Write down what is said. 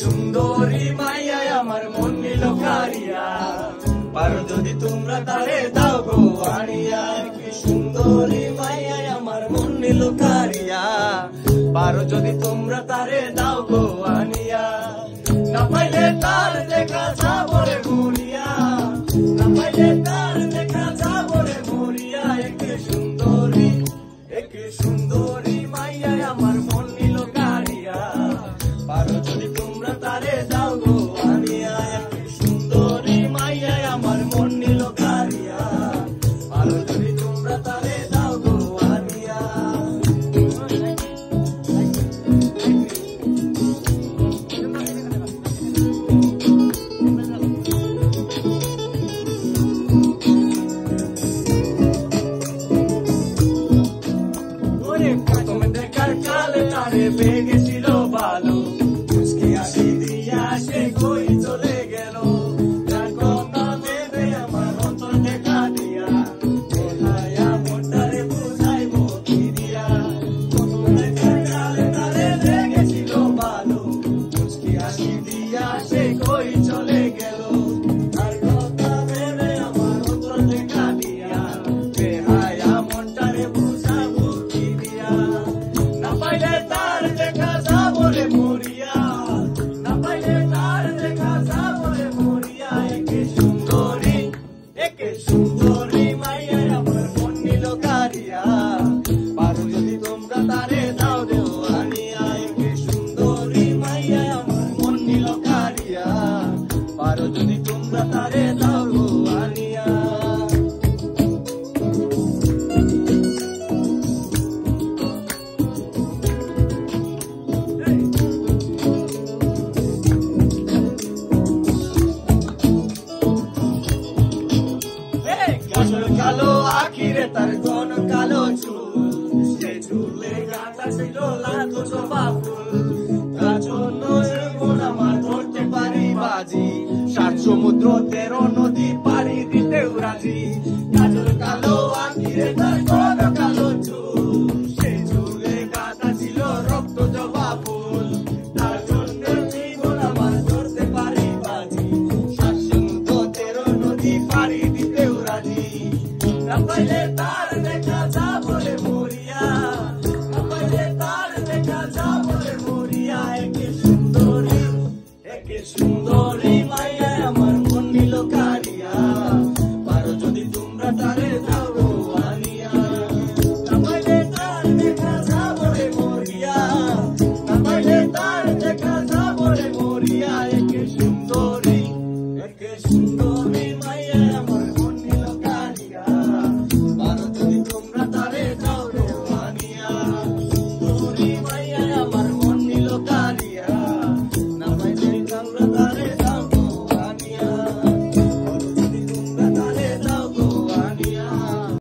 সুন্দরী মাইয়ায় আমার মন নিল কারিয়া, পারো যদি তোমরা তারে দাও গো আনিয়া। কি সুন্দরী মাইয়ায় আমার মন নিল কারিয়া, পারো যদি তোমরা তারে দাও গো আনিয়া। না পাইলে তার দেখা যাবো রে মরিয়া, না পাইলে তার দেখা যাবো রে মরিয়া। একে সুন্দরী মাইয়ায় আমার মন নিল কারিয়া, পারো যদি তোমরা তারে দাও গো আনিয়া। একে সুন্দরী মাইয়ায় আমার মন নিল কারিয়া, পারো যদি তোমরা তারে দাও গো আনিয়া। প্রথমে দেখার কালে তারে পেয়ে গেছিল ভালো, মুচকি হাসি দিয়া সে কই চলে গেল। তার কথা ভেবে আমার অন্তর দেখা দিয়া, কোথায়া মনটারে বুঝাইবো কি দিয়া। প্রথমে দেখার কালে তারে পেয়ে গেছিল ভালো, মুচকি হাসি দিয়া সে কই চলে গেল। তার কথা ভেবে আমার অন্তর দেখা দিয়া, বেহায়া মনটারে বুঝাবো কি দিয়া। না পাইলে তার দেখা যাবো রে মরিয়া, না পাইলে তার দেখা যাবো রে মরিয়া। একে সুন্দরী মাইয়ায় আমার মন নিল কারিয়া, পারো যদি তোমরা তারে দাও গো আনিয়া। একে সুন্দরী মাইয়ায় আমার মন নিল কারিয়া, পারো যদি তোমরা তারে দাও গো আনিয়া। কাজল কালো আখিরে তার ঘন কালো চুল, সে চুলে গাঁথা ছিল লাল জবা ফুল। তার জন্য মন আমার ধরতে পারি বাজি, 7 সমুদ্র 13 নদী পাড়ি দিতেও রাজি। কাজল কালো আখিরে তার ঘন কালো চুল, সে চুলে গাঁথা ছিল রক্ত জবা ফুল। তার জন্য জীবন আমার ধরতে পারি বাজি, 7 সমুদ্র 13 নদী পাড়ি দিতেও রাজি। না পাইলে তার দেখা যাবো রে মরিয়া, না পাইলে তার দেখা যাবো রে মরিয়া। একে সুন্দরী মাইয়ায় আমার মন নিল কারিয়া, পারো যদি তোমরা তারে দাও গো আনিয়া। না পাইলে তার দেখা যাবো রে মরিয়া, না পাইলে তার দেখা যাবো রে মরিয়া। একে সুন্দরী